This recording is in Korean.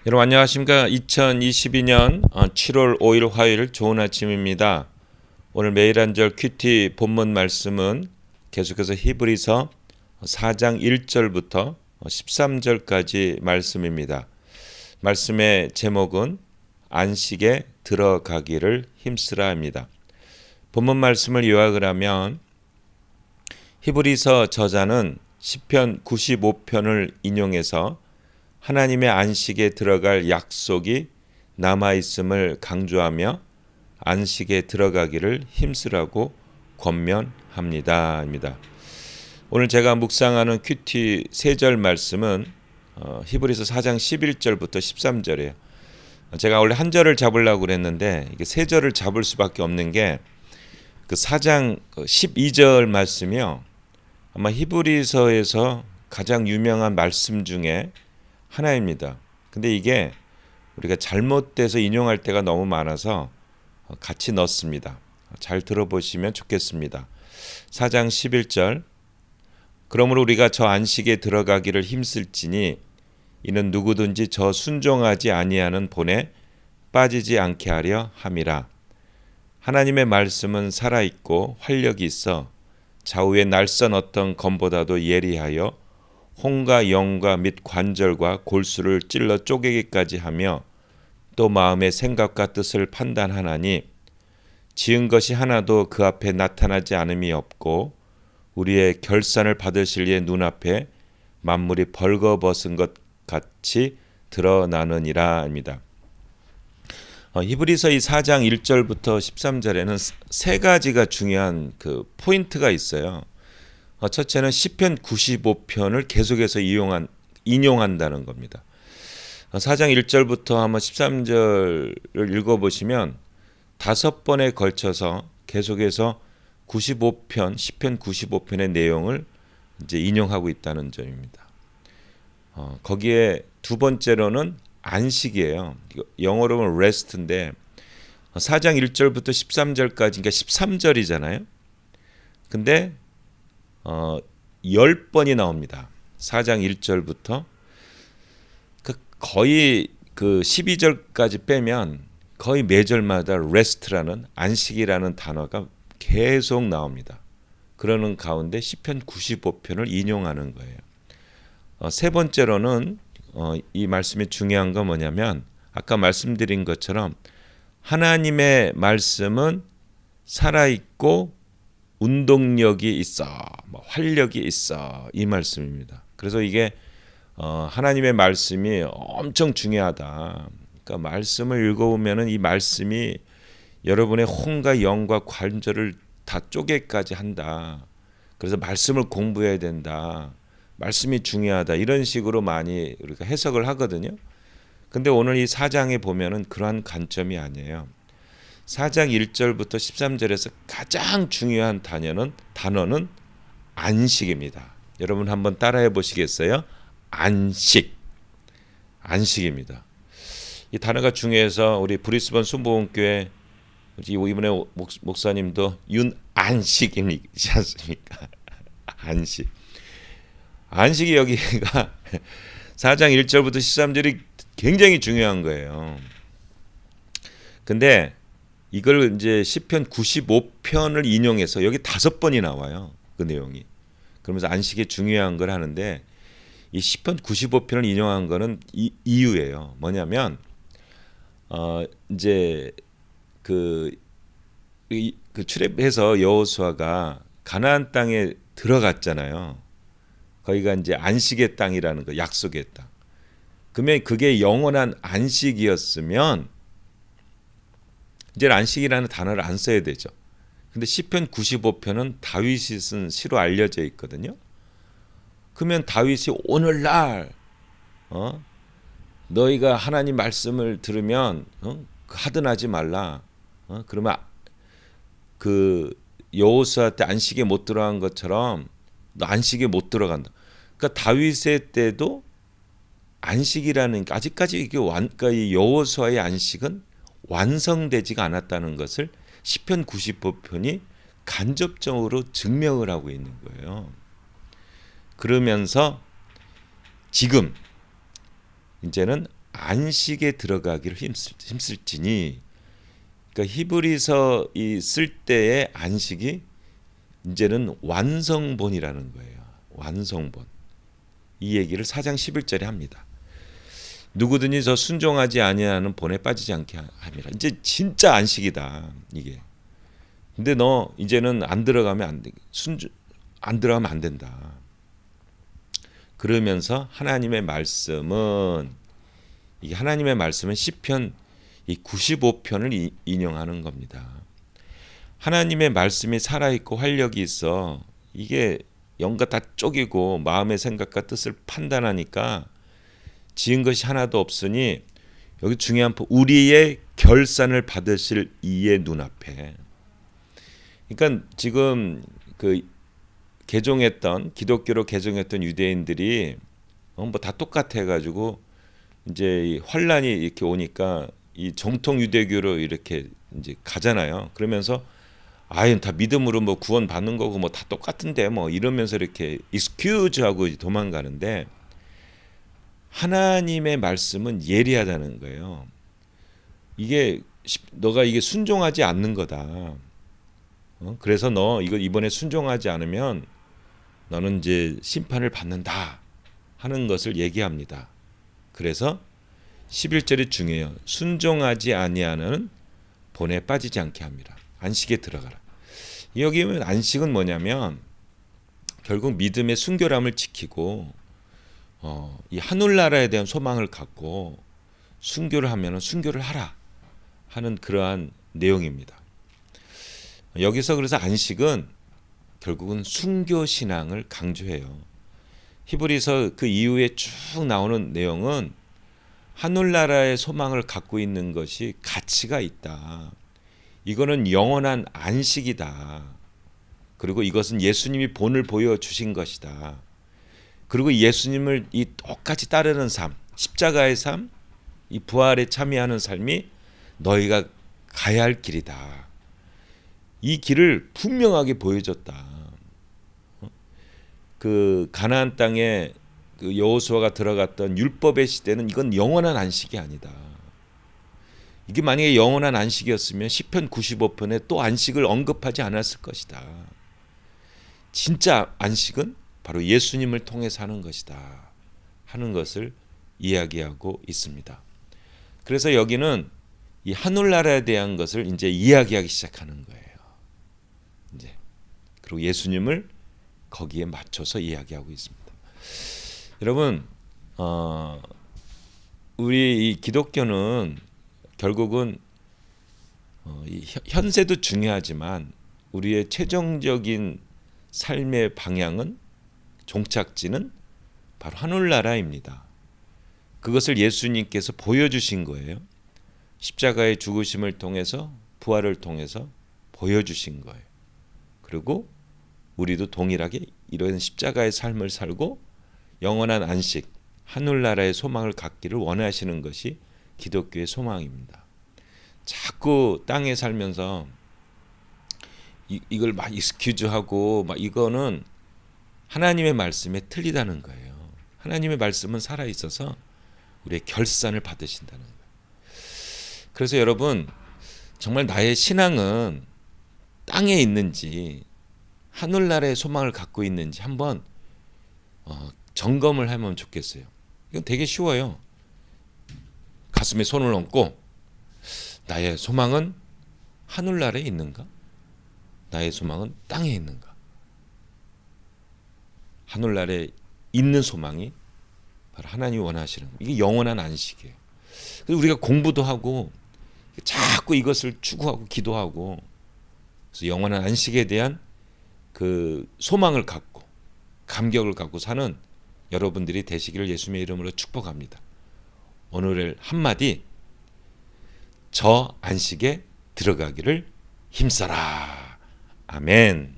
여러분 안녕하십니까. 2022년 7월 5일 화요일 좋은 아침입니다. 오늘 매일 한절 큐티 본문 말씀은 계속해서 히브리서 4장 1절부터 13절까지 말씀입니다. 말씀의 제목은 안식에 들어가기를 힘쓰라 합니다. 본문 말씀을 요약을 하면 히브리서 저자는 시편 95편을 인용해서 하나님의 안식에 들어갈 약속이 남아있음을 강조하며 안식에 들어가기를 힘쓰라고 권면합니다. 오늘 제가 묵상하는 큐티 3절 말씀은 히브리서 4장 11절부터 13절이에요. 제가 원래 한 절을 잡으려고 그랬는데 이게 3절을 잡을 수밖에 없는 게 그 4장 12절 말씀이요. 아마 히브리서에서 가장 유명한 말씀 중에 하나입니다. 근데 이게 우리가 잘못돼서 인용할 때가 너무 많아서 같이 넣습니다. 잘 들어보시면 좋겠습니다. 4장 11절 그러므로 우리가 저 안식에 들어가기를 힘쓸지니 이는 누구든지 저 순종하지 아니하는 본에 빠지지 않게 하려 함이라. 하나님의 말씀은 살아있고 활력이 있어 좌우의 날선 어떤 검보다도 예리하여 혼과 영과 및 관절과 골수를 찔러 쪼개기까지 하며 또 마음의 생각과 뜻을 판단하나니 지은 것이 하나도 그 앞에 나타나지 않음이 없고 우리의 결산을 받으실 이의 눈앞에 만물이 벌거벗은 것 같이 드러나느니라 합니다. 히브리서 이 4장 1절부터 13절에는 세 가지가 중요한 그 포인트가 있어요. 첫째는 시편 95편을 계속해서 인용한다는 겁니다. 4장 1절부터 한번 13절을 읽어보시면 5번에 걸쳐서 계속해서 95편, 시편 95편의 내용을 이제 인용하고 있다는 점입니다. 거기에 두 번째로는 안식이에요. 영어로는 rest인데 4장 1절부터 13절까지 그러니까 13절이잖아요. 근데 10번이 나옵니다. 4장 1절부터 거의 그 12절까지 빼면 거의 매절마다 rest라는 안식이라는 단어가 계속 나옵니다. 그러는 가운데 시편 95편을 인용하는 거예요. 세 번째로는 이 말씀이 중요한 건 뭐냐면 아까 말씀드린 것처럼 하나님의 말씀은 살아있고 운동력이 있어, 활력이 있어 이 말씀입니다. 그래서 이게 하나님의 말씀이 엄청 중요하다. 그러니까 말씀을 읽어보면은 이 말씀이 여러분의 혼과 영과 관절을 다 쪼개까지 한다. 그래서 말씀을 공부해야 된다. 말씀이 중요하다. 이런 식으로 많이 우리가 해석을 하거든요. 근데 오늘 이 4장에 보면은 그러한 관점이 아니에요. 4장 1절부터 13절에서 가장 중요한 단어는 안식입니다. 여러분 한번 따라해 보시겠어요? 안식입니다. 이 단어가 중요해서 우리 브리스번 순복음교회 이번에 목사님도 윤안식이지 않습니까? 안식이 여기가 4장 1절부터 13절이 굉장히 중요한 거예요. 근데 이걸 이제 시편 95편을 인용해서 여기 5번이 나와요. 그 내용이. 그러면서 안식이 중요한 걸 하는데 이 시편 95편을 인용한 거는 이유예요. 뭐냐면 이제 그 출애굽해서 여호수아가 가나안 땅에 들어갔잖아요. 거기가 이제 안식의 땅이라는 거, 약속의 땅. 그러면 그게 영원한 안식이었으면 이제 안식이라는 단어를 안 써야 되죠. 근데 시편 95편은 다윗이 쓴 시로 알려져 있거든요. 그러면 다윗이 오늘날 너희가 하나님 말씀을 들으면 하든하지 말라. 그러면 그 여호수아 때 안식에 못 들어간 것처럼 너 안식에 못 들어간다. 그러니까 다윗의 때도 안식이라는 아직까지 이게 그러니까 이 여호수아의 안식은 완성되지가 않았다는 것을 시편 95편이 간접적으로 증명을 하고 있는 거예요. 그러면서 지금 이제는 안식에 들어가기를 힘쓸지니. 그러니까 히브리서 이 쓸 때의 안식이 이제는 완성본이라는 거예요. 완성본. 이 얘기를 4장 11절에 합니다. 누구든지 저 순종하지 아니하는 본에 빠지지 않게 함이라. 이제 진짜 안식이다 이게. 근데 너 이제는 안 들어가면 안 돼. 안 들어가면 안 된다. 그러면서 하나님의 말씀은 이게 하나님의 말씀은 시편 이 95편을 인용하는 겁니다. 하나님의 말씀이 살아있고 활력이 있어 이게 영과 다 쪼개고 마음의 생각과 뜻을 판단하니까 지은 것이 하나도 없으니 여기 중요한 우리의 결산을 받으실 이의 눈앞에. 그러니까 지금 그 기독교로 개종했던 유대인들이 뭐 다 똑같아 가지고 이제 환란이 이렇게 오니까 이 정통 유대교로 이렇게 이제 가잖아요. 그러면서 아유 다 믿음으로 뭐 구원 받는 거고 뭐 다 똑같은데 뭐 이러면서 이렇게 익스큐즈하고 도망가는데 하나님의 말씀은 예리하다는 거예요. 이게 너가 이게 순종하지 않는 거다. 그래서 너 이거 이번에 순종하지 않으면 너는 이제 심판을 받는다 하는 것을 얘기합니다. 그래서 11절이 중요해요. 순종하지 아니하는 본에 빠지지 않게 합니다. 안식에 들어가라. 여기 안식은 뭐냐면 결국 믿음의 순결함을 지키고 이 하늘나라에 대한 소망을 갖고 순교를 하면 순교를 하라 하는 그러한 내용입니다. 여기서 그래서 안식은 결국은 순교 신앙을 강조해요. 히브리서 그 이후에 쭉 나오는 내용은 하늘나라의 소망을 갖고 있는 것이 가치가 있다. 이거는 영원한 안식이다. 그리고 이것은 예수님이 본을 보여주신 것이다. 그리고 예수님을 이 똑같이 따르는 삶, 십자가의 삶, 이 부활에 참여하는 삶이 너희가 가야 할 길이다. 이 길을 분명하게 보여줬다. 그 가나안 땅에 그 여호수아가 들어갔던 율법의 시대는 이건 영원한 안식이 아니다. 이게 만약에 영원한 안식이었으면 시편 95편에 또 안식을 언급하지 않았을 것이다. 진짜 안식은 바로 예수님을 통해서 하는 것이다 하는 것을 이야기하고 있습니다. 그래서 여기는 이 하늘나라에 대한 것을 이제 이야기하기 시작하는 거예요. 이제 그리고 예수님을 거기에 맞춰서 이야기하고 있습니다. 여러분, 우리 이 기독교는 결국은 현세도 중요하지만 우리의 최종적인 삶의 방향은 종착지는 바로 하늘나라입니다. 그것을 예수님께서 보여주신 거예요. 십자가의 죽으심을 통해서 부활을 통해서 보여주신 거예요. 그리고 우리도 동일하게 이런 십자가의 삶을 살고 영원한 안식, 하늘나라의 소망을 갖기를 원하시는 것이 기독교의 소망입니다. 자꾸 땅에 살면서 이걸 막 익스큐즈하고 막 이거는 하나님의 말씀에 틀리다는 거예요. 하나님의 말씀은 살아 있어서 우리의 결산을 받으신다는 거예요. 그래서 여러분 정말 나의 신앙은 땅에 있는지 하늘나라의 소망을 갖고 있는지 한번 점검을 하면 좋겠어요. 이건 되게 쉬워요. 가슴에 손을 얹고 나의 소망은 하늘나라에 있는가? 나의 소망은 땅에 있는가? 하늘나라에 있는 소망이 바로 하나님이 원하시는 거예요. 이게 영원한 안식이에요. 그래서 우리가 공부도 하고 자꾸 이것을 추구하고 기도하고 그래서 영원한 안식에 대한 그 소망을 갖고 감격을 갖고 사는 여러분들이 되시기를 예수님의 이름으로 축복합니다. 오늘의 한마디, 저 안식에 들어가기를 힘써라. 아멘.